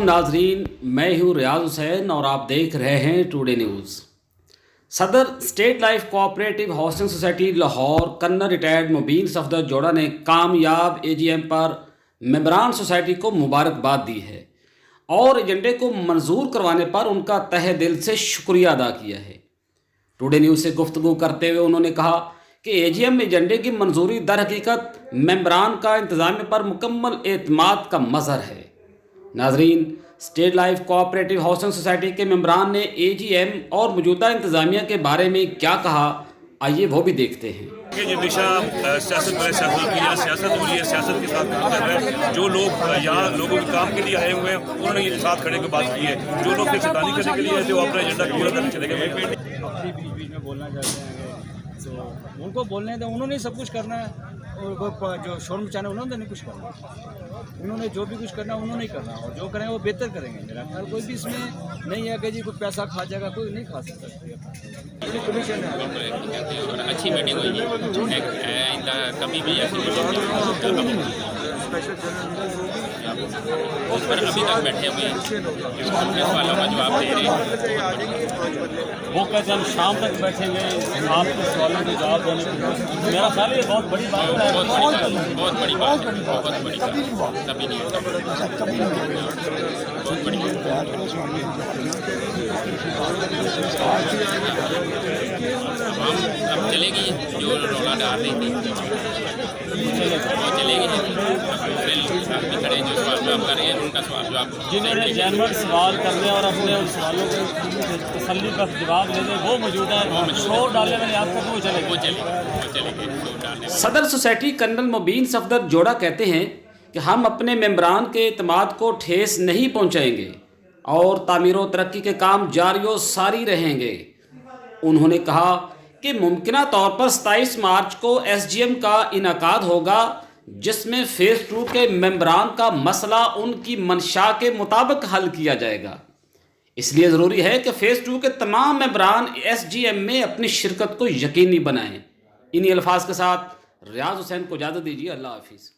नाजरीन, मैं हूँ रियाज हुसैन और आप देख रहे हैं टुडे न्यूज़। सदर state life cooperative housing society Lahore colonel retired Mubeen Safdar जोड़ा ने कामयाब एजीएम पर मेंबरान सोसाइटी को मुबारकबाद दी है और एजेंडे को मंजूर करवाने पर उनका तहे दिल से शुक्रिया अदा किया है। टुडे न्यूज़ से गुफ्तगू करते हुए उन्होंने कहा कि एजीएम एजेंडे की मंजूरी दर हकीकत मेंबरान का इंतज़ामिया पर मुकम्मल एतमाद का मज़हर है। नाजरीन, state life cooperative housing society के मेंबरान ने एजीएम और मौजूदा इंतज़ामिया के बारे में क्या कहा, आइए वो भी देखते हैं। कि ये हमेशा सियासत वाले सियासत हो रही है, सियासत के साथ काम कर रहे हैं। जो लोग यहाँ लोगों के काम के लिए आए हुए हैं उन्होंने ये साथ खड़े की बात की है। जो लोग शैतानी करने के लिए जो अपना एजेंडा पूरा करने चले गए अपनी बीच में बोलना चाहते हैं तो उनको बोलने दें, उन्होंने सब कुछ करना है और जो शोर मचाना उन्होंने नहीं कुछ करना, उन्होंने जो भी कुछ करना उन्होंने ही करना और जो करेंगे वो बेहतर करेंगे। मेरा ख्याल कोई भी इसमें नहीं है कि जी कोई पैसा खा जाएगा, कोई नहीं खा सकता। कमीशन है, अच्छी मीटिंग हुई है, कभी भी ऐसी मीटिंग उस पर अभी तक बैठे हुए हैं, सवालों का जवाब दे रहे हैं। वो कहते हैं हम शाम तक बैठेंगे आपके सवालों के जवाब देने के। मेरा ख्याल ये बहुत बड़ी बात है, बहुत बड़ी बात है, बहुत बड़ी बात, कभी नहीं होता, बहुत बड़ी अब चलेगी जो रौला डाल रही थी वो चलेगी। भी खड़े जो सवाल जवाब कर रहे हैं उनका सवाल जवाब, जिन्होंने जनरल सवाल करने और अपने उन सवालों के तसल्ली का जवाब देने वो मौजूद है, शोर डालने वाले याद करके वो चलेंगे। सदर सोसाइटी कर्नल मुबीन सफदर जोड़ा कहते हैं कि हम अपने मेंबरान के एतमाद को ठेस नहीं पहुंचाएंगे और तामीर व तरक्की के काम जारी व सारी रहेंगे। उन्होंने कहा कि मुमकिना तौर पर 27 मार्च को एसजीएम का इनेकाद होगा जिसमें फेज़ 2 के मेंबरान का मसला उनकी मंशा के मुताबिक हल किया जाएगा। इसलिए ज़रूरी है कि फेज़ 2 के तमाम मेंबरान एसजीएम में अपनी शिरकत को यकीनी बनाएं। इन्हीं अल्फाज के साथ रियाज हुसैन को इजाज़त दीजिए। अल्लाह हाफिज़।